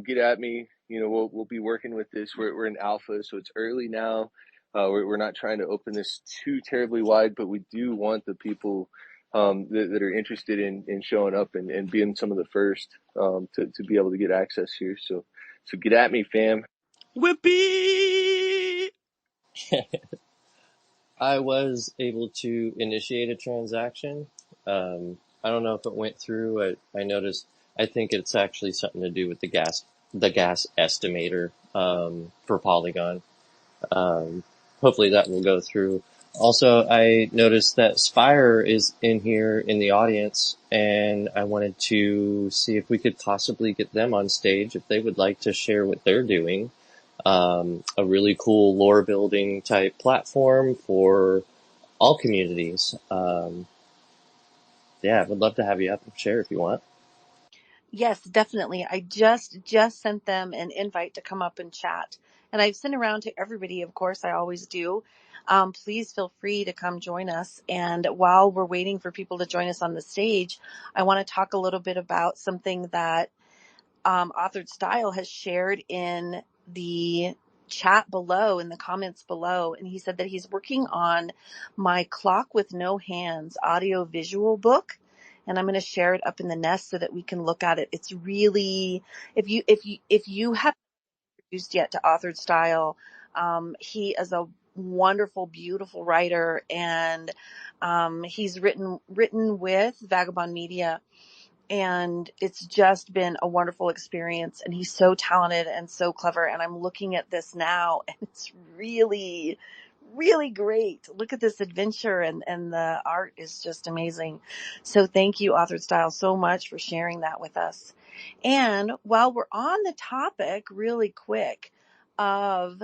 Speaker 2: get at me. We'll be working with this. We're in alpha, so it's early now. We're not trying to open this too terribly wide, but we do want the people that are interested in showing up and being some of the first to be able to get access here. So get at me, fam.
Speaker 6: Whippy!
Speaker 4: I was able to initiate a transaction. I don't know if it went through. I noticed, I think it's actually something to do with the gas estimator, for Polygon. Hopefully that will go through. Also, I noticed that Spire is in here in the audience, and I wanted to see if we could possibly get them on stage if they would like to share what they're doing. A really cool lore building type platform for all communities. Yeah, would love to have you up and share if you want.
Speaker 1: Yes, definitely. I just sent them an invite to come up and chat. And I've sent around to everybody, of course, I always do. Please feel free to come join us. And while we're waiting for people to join us on the stage, I want to talk a little bit about something that Authored Style has shared in the chat below, in the comments below. And he said that he's working on my Clock with No Hands audio visual book. And I'm going to share it up in the nest so that we can look at it. It's really, if you haven't introduced yet to Authored Style, he is a wonderful, beautiful writer, and he's written with Vagabond Media, and it's just been a wonderful experience. And he's so talented and so clever. And I'm looking at this now, and it's really, really great. Look at this adventure, and the art is just amazing. So thank you, Authored Style, so much for sharing that with us. And while we're on the topic, really quick, of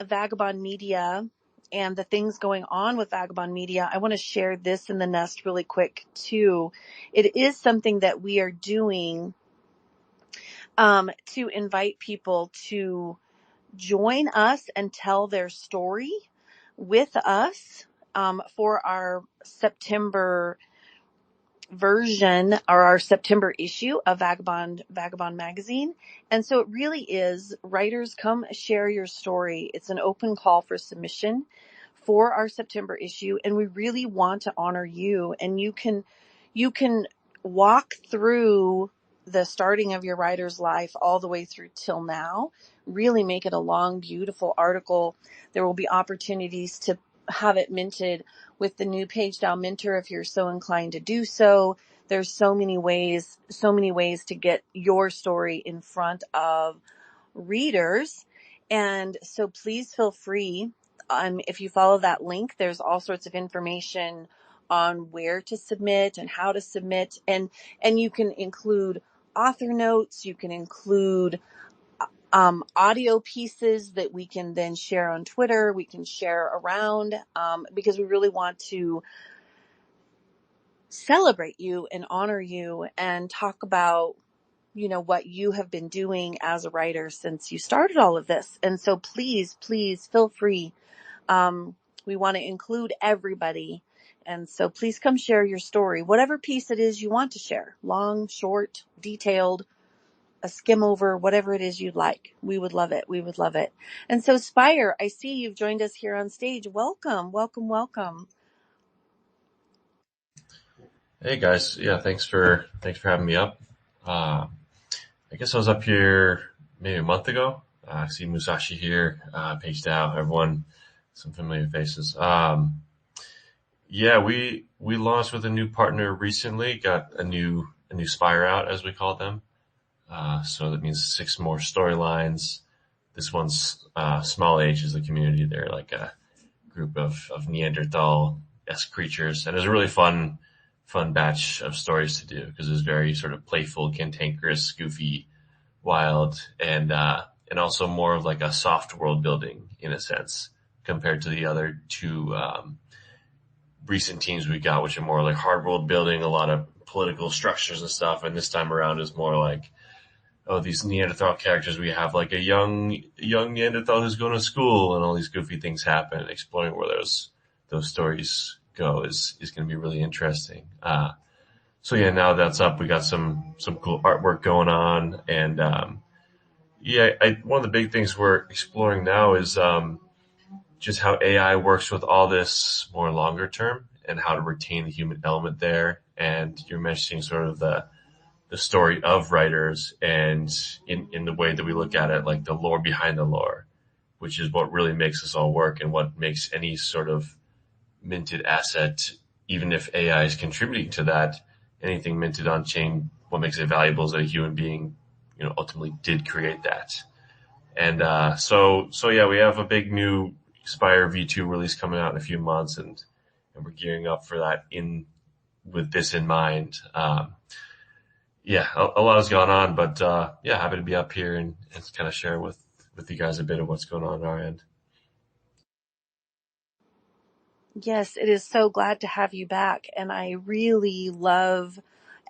Speaker 1: Vagabond Media and the things going on with Vagabond Media, I want to share this in the nest really quick too. It is something that we are doing to invite people to join us and tell their story with us for our September version, or our September issue of Vagabond magazine. And so it really is, writers, come share your story. It's an open call for submission for our September issue, and we really want to honor you. And you can walk through the starting of your writer's life all the way through till now. Really make it a long, beautiful article. There will be opportunities to have it minted with the new PageDAO Minter if you're so inclined to do so. There's so many ways to get your story in front of readers. And so please feel free. If you follow that link, there's all sorts of information on where to submit and how to submit. And you can include author notes. You can include audio pieces that we can then share on Twitter. We can share around, because we really want to celebrate you and honor you and talk about, what you have been doing as a writer since you started all of this. And so please feel free. We want to include everybody. And so please come share your story, whatever piece it is you want to share, long, short, detailed, a skim over, whatever it is you'd like. We would love it. We would love it. And so Spire, I see you've joined us here on stage. Welcome.
Speaker 7: Hey guys, yeah, thanks for having me up. I guess I was up here maybe a month ago. I see Musashi here, PageDAO, everyone, some familiar faces. Yeah, we we launched with a new partner recently, got a new spire out, as we call them. So that means 6 more storylines. This one's Small Age is the community. They're like a group of Neanderthal-esque creatures. And it was a really fun batch of stories to do because it was very sort of playful, cantankerous, goofy, wild, and also more of like a soft world building in a sense compared to the other two recent teams we got, which are more like hard world building, a lot of political structures and stuff. And this time around is more like, oh, these Neanderthal characters, we have like a young Neanderthal who's going to school and all these goofy things happen. Exploring where those stories go is going to be really interesting. So yeah, now that's up. We got some cool artwork going on. And, one of the big things we're exploring now is, just how AI works with all this more longer term and how to retain the human element there. And you're mentioning sort of the story of writers and in the way that we look at it, like the lore behind the lore, which is what really makes us all work and what makes any sort of minted asset, even if AI is contributing to that, anything minted on chain, what makes it valuable is that a human being, ultimately did create that. And so yeah, we have a big new Spire V2 release coming out in a few months, and we're gearing up for that with this in mind. A lot has gone on, but happy to be up here and kind of share with you guys a bit of what's going on our end.
Speaker 1: Yes, it is so glad to have you back. And I really love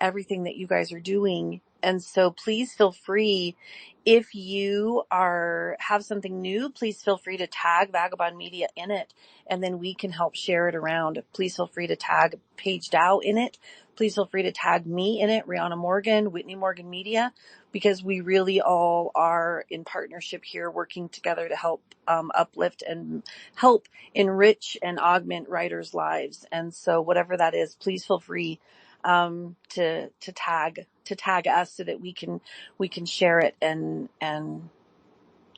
Speaker 1: everything that you guys are doing. And so please feel free, if you have something new, please feel free to tag Vagabond Media in it, and then we can help share it around. Please feel free to tag PageDAO in it. Please feel free to tag me in it, Rihanna Morgan, Whitney Morgan Media, because we really all are in partnership here, working together to help uplift and help enrich and augment writers' lives. And so whatever that is, please feel free to tag us so that we can share it and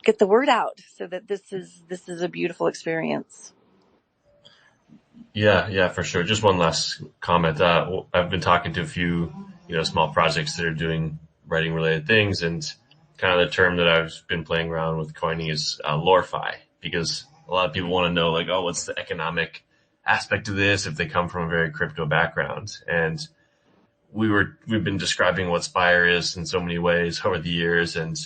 Speaker 1: get the word out, so that this is a beautiful experience.
Speaker 7: Yeah, for sure. Just one last comment. I've been talking to a few, small projects that are doing writing related things, and kind of the term that I've been playing around with coining is lorefi, because a lot of people want to know, like, oh, what's the economic aspect of this if they come from a very crypto background. And we've been describing what Spire is in so many ways over the years, and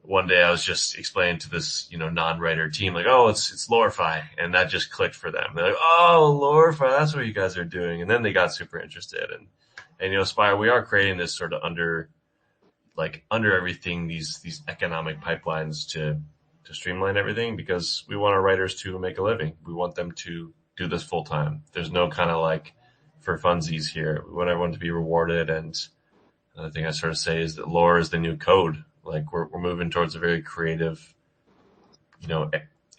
Speaker 7: one day I was just explaining to this, non-writer team, like, oh, it's lorefi, and that just clicked for them. They're like, oh, lorefi, that's what you guys are doing. And then they got super interested. And Spire, we are creating this sort of under everything, these economic pipelines to streamline everything, because we want our writers to make a living. We want them to do this full time. There's no kind of like for funsies here. We want everyone to be rewarded. And another thing I sort of say is that lore is the new code. Like we're moving towards a very creative,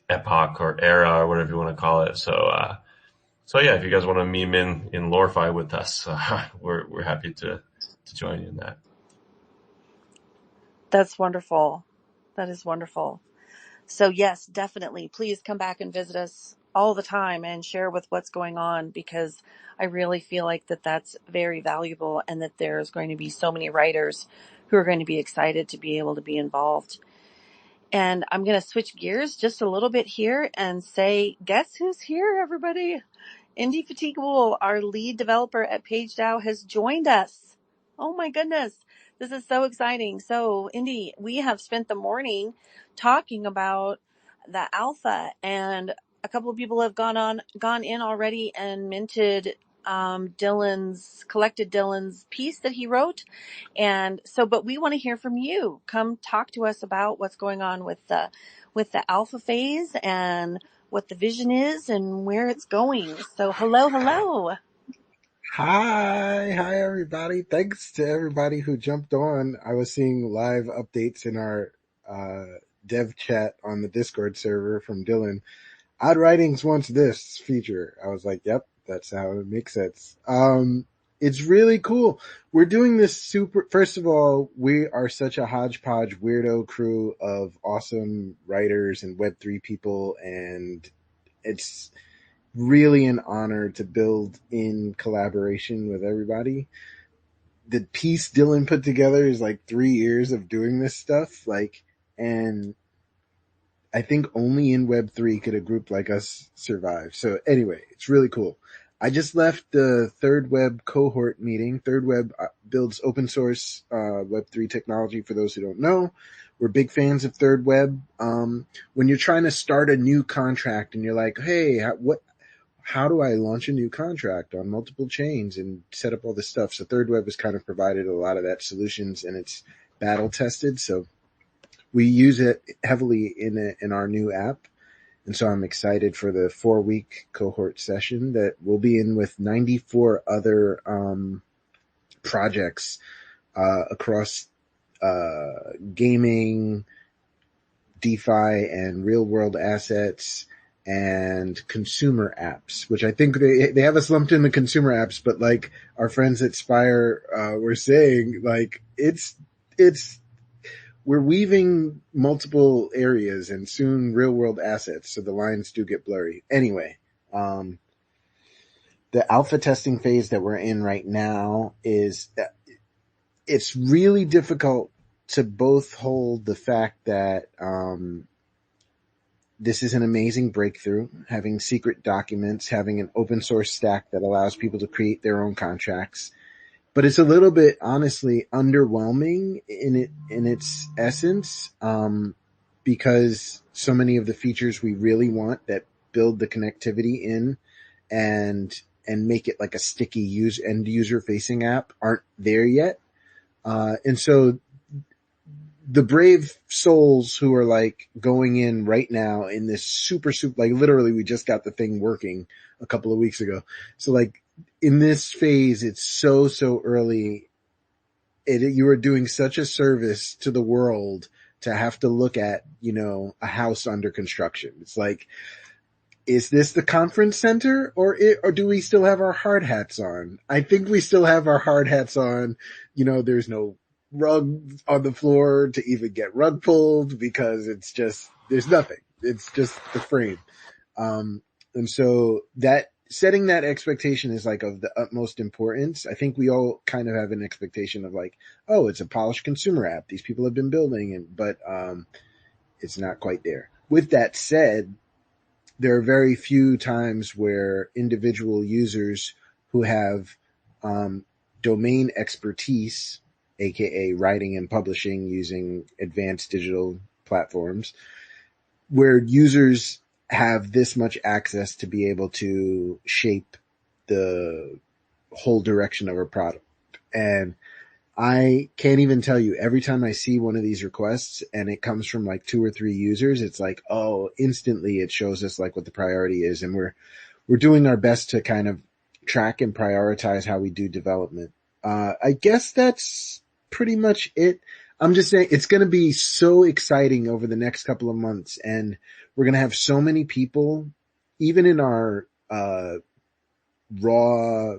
Speaker 7: epoch or era or whatever you want to call it. So yeah, if you guys want to meme in lorefi with us, we're happy to join you in that.
Speaker 1: That's wonderful. That is wonderful. So yes, definitely. Please come back and visit us all the time and share with what's going on, because I really feel like that's very valuable, and that there's going to be so many writers who are going to be excited to be able to be involved. And I'm going to switch gears just a little bit here and say, guess who's here, everybody? Indefatigable, our lead developer at PageDAO, has joined us. Oh my goodness. This is so exciting. So, Indy, we have spent the morning talking about the alpha, and a couple of people have gone in already and minted collected Dylan's piece that he wrote. And so, but we want to hear from you. Come talk to us about what's going on with the alpha phase, and what the vision is, and where it's going. So hello.
Speaker 8: Hi everybody. Thanks to everybody who jumped on. I was seeing live updates in our dev chat on the Discord server from Dylan. Odd Writings wants this feature. I was like, yep, that's how it makes sense. It's really cool. We're doing this first of all, we are such a hodgepodge weirdo crew of awesome writers and Web3 people, and it's really an honor to build in collaboration with everybody. The piece Dylan put together is like 3 years of doing this stuff, and I think only in Web3 could a group like us survive. So anyway, it's really cool. I just left the Third Web cohort meeting. Third Web builds open source Web3 technology. For those who don't know, we're big fans of Third Web. When you're trying to start a new contract and you're like, hey, how do I launch a new contract on multiple chains and set up all this stuff? So Third Web has kind of provided a lot of that solutions, and it's battle tested. So we use it heavily in our new app. And so I'm excited for the 4-week cohort session that we'll be in with 94 other projects across gaming, DeFi, and real world assets and consumer apps, which I think they have us lumped in the consumer apps, but like our friends at Spire were saying, like it's we're weaving multiple areas and soon real world assets, so the lines do get blurry. Anyway, the alpha testing phase that we're in right now is it's really difficult to both hold the fact that this is an amazing breakthrough, having secret documents, having an open source stack that allows people to create their own contracts. But it's a little bit, honestly, underwhelming in its essence, because so many of the features we really want that build the connectivity in and make it like a sticky end user facing app aren't there yet. And so the brave souls who are like going in right now in this super, like literally we just got the thing working a couple of weeks ago. So like in this phase, it's so early. You are doing such a service to the world to have to look at, a house under construction. It's like, is this the conference center or do we still have our hard hats on? I think we still have our hard hats on. There's no rug on the floor to even get rug pulled because there's nothing. It's just the frame. And so setting that expectation is like of the utmost importance. I think we all kind of have an expectation of like, oh, it's a polished consumer app these people have been building, but it's not quite there. With that said, there are very few times where individual users who have domain expertise, aka writing and publishing using advanced digital platforms, where users have this much access to be able to shape the whole direction of a product. And I can't even tell you, every time I see one of these requests and it comes from like 2 or 3 users, it's like, oh, instantly it shows us like what the priority is. And we're doing our best to kind of track and prioritize how we do development. I guess that's pretty much it. I'm just saying it's going to be so exciting over the next couple of months, and we're going to have so many people, even in our raw,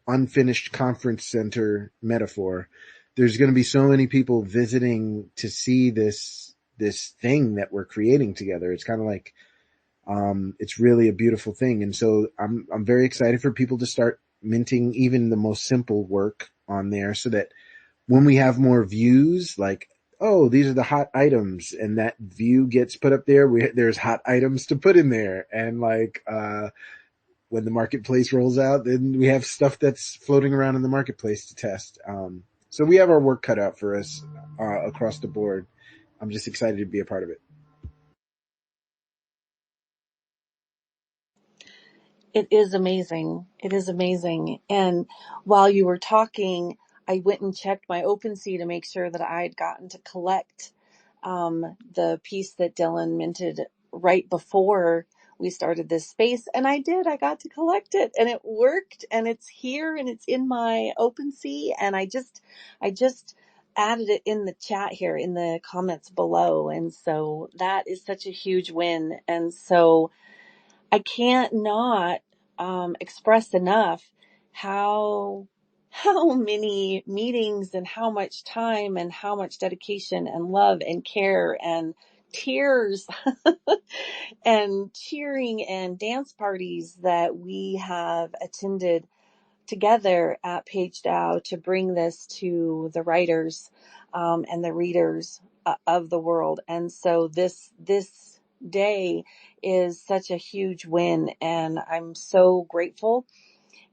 Speaker 8: unfinished conference center metaphor. There's going to be so many people visiting to see this thing that we're creating together. It's kind of like it's really a beautiful thing, and so I'm very excited for people to start minting even the most simple work on there, so that when we have more views, like, oh, these are the hot items, and that view gets put up there, there's hot items to put in there. And like, when the marketplace rolls out, then we have stuff that's floating around in the marketplace to test. So we have our work cut out for us, across the board. I'm just excited to be a part of it.
Speaker 1: It is amazing. It is amazing. And while you were talking, I went and checked my OpenSea to make sure that I had gotten to collect the piece that Dylan minted right before we started this space. And I did. I got to collect it, and it worked, and it's here, and it's in my OpenSea. And I just added it in the chat here in the comments below. And so that is such a huge win. And so I can't not express enough how many meetings and how much time and how much dedication and love and care and tears and cheering and dance parties that we have attended together at PageDAO to bring this to the writers and the readers of the world. And so this day is such a huge win, and I'm so grateful.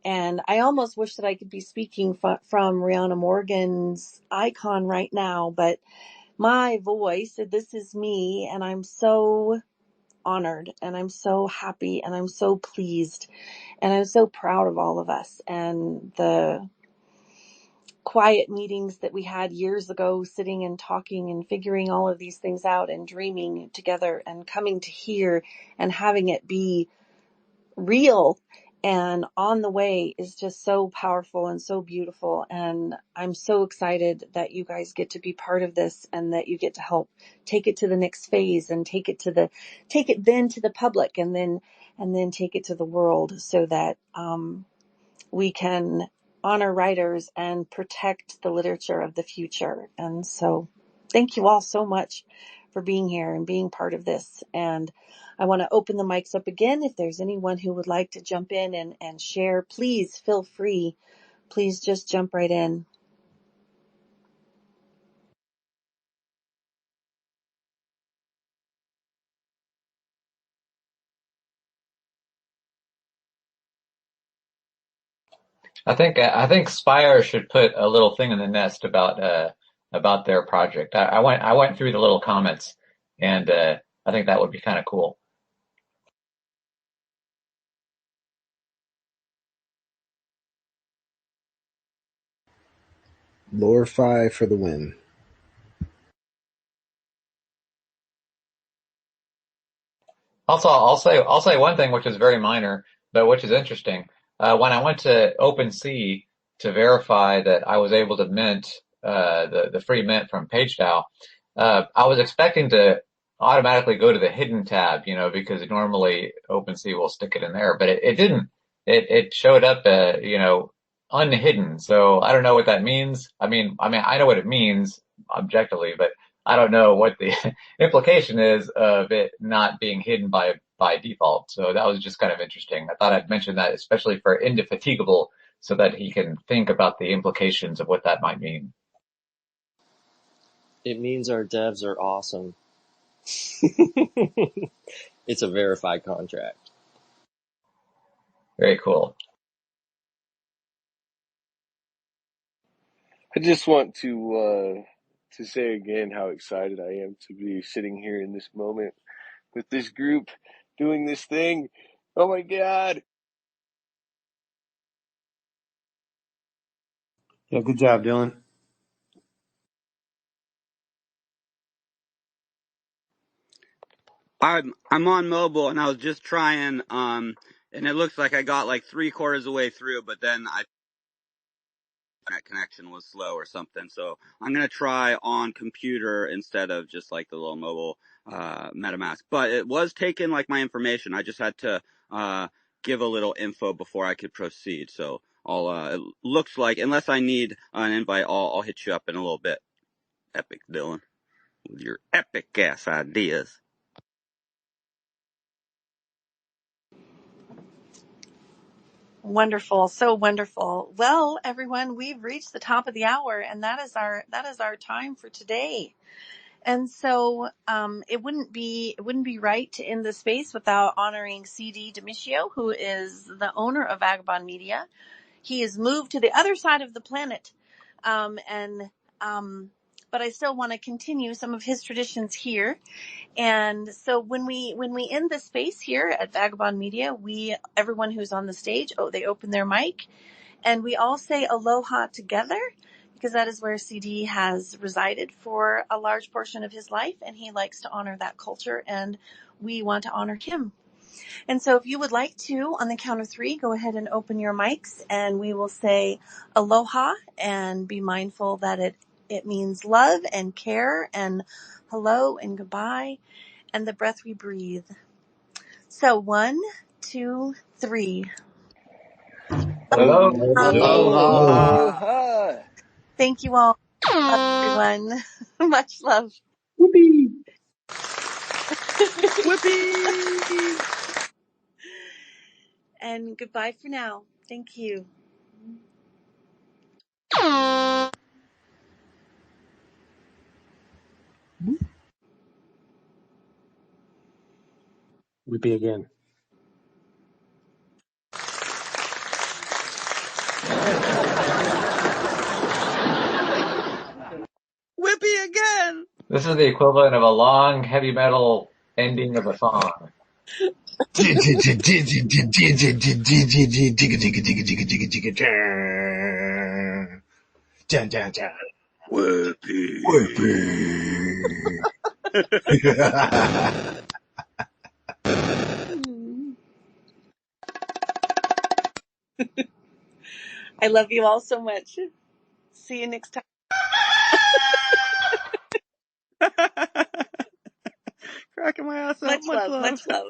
Speaker 1: And I almost wish that I could be speaking from Rihanna Morgan's icon right now, but my voice, this is me, and I'm so honored, and I'm so happy, and I'm so pleased, and I'm so proud of all of us and the quiet meetings that we had years ago, sitting and talking and figuring all of these things out and dreaming together and coming to here and having it be real and on the way is just so powerful and so beautiful. And I'm so excited that you guys get to be part of this and that you get to help take it to the next phase and take it then to the public and then take it to the world so that, we can honor writers and protect the literature of the future. And so thank you all so much for being here and being part of this. And I want to open the mics up again. If there's anyone who would like to jump in and share, please feel free. Please just jump right in.
Speaker 3: I think Spire should put a little thing in the nest about their project. I went through the little comments, and I think that would be kind of cool.
Speaker 8: Lore-fi for the win.
Speaker 3: Also, I'll say one thing which is very minor, but which is interesting. When I went to OpenSea to verify that I was able to mint the free mint from PageDAO, I was expecting to automatically go to the hidden tab, because normally OpenSea will stick it in there, but it didn't. It showed up, unhidden. So I don't know what that means. I mean, I know what it means objectively, but I don't know what the implication is of it not being hidden by default. So that was just kind of interesting. I thought I'd mention that, especially for Indefatigable, so that he can think about the implications of what that might mean.
Speaker 4: It means our devs are awesome. It's a verified contract.
Speaker 3: Very cool.
Speaker 2: I just want to say again how excited I am to be sitting here in this moment with this group doing this thing. Oh my God.
Speaker 5: Yeah, good job, Dylan.
Speaker 6: I'm on mobile, and I was just trying, and it looks like I got like 3/4 of the way through, but then that connection was slow or something. So I'm gonna try on computer instead of just like the little mobile MetaMask. But it was taking like my information. I just had to give a little info before I could proceed. So it looks like, unless I need an invite, I'll hit you up in a little bit. Epic Dylan, with your epic ass ideas.
Speaker 1: Wonderful. So wonderful. Well, everyone, we've reached the top of the hour, and that is our time for today. And so it wouldn't be right to end the space without honoring CD Demitio, who is the owner of Vagabond Media. He has moved to the other side of the planet, but I still want to continue some of his traditions here. And so when we end the space here at Vagabond Media, everyone who's on the stage, they open their mic, and we all say aloha together, because that is where CD has resided for a large portion of his life, and he likes to honor that culture, and we want to honor him. And so if you would like to, on the count of 3, go ahead and open your mics, and we will say aloha, and be mindful that it means love and care and hello and goodbye and the breath we breathe. So 1, 2, 3.
Speaker 3: Hello.
Speaker 4: Aloha.
Speaker 2: Aloha.
Speaker 1: Thank you all. Love everyone. Much love.
Speaker 5: Whoopee.
Speaker 6: Whippy!
Speaker 1: And goodbye for now. Thank you.
Speaker 5: Whippy again.
Speaker 6: Whippy again!
Speaker 3: This is the equivalent of a long heavy metal ending of a song.
Speaker 6: Whippy!
Speaker 1: I love you all so much. See you next time.
Speaker 6: Cracking my ass up.
Speaker 1: Much love. Much love.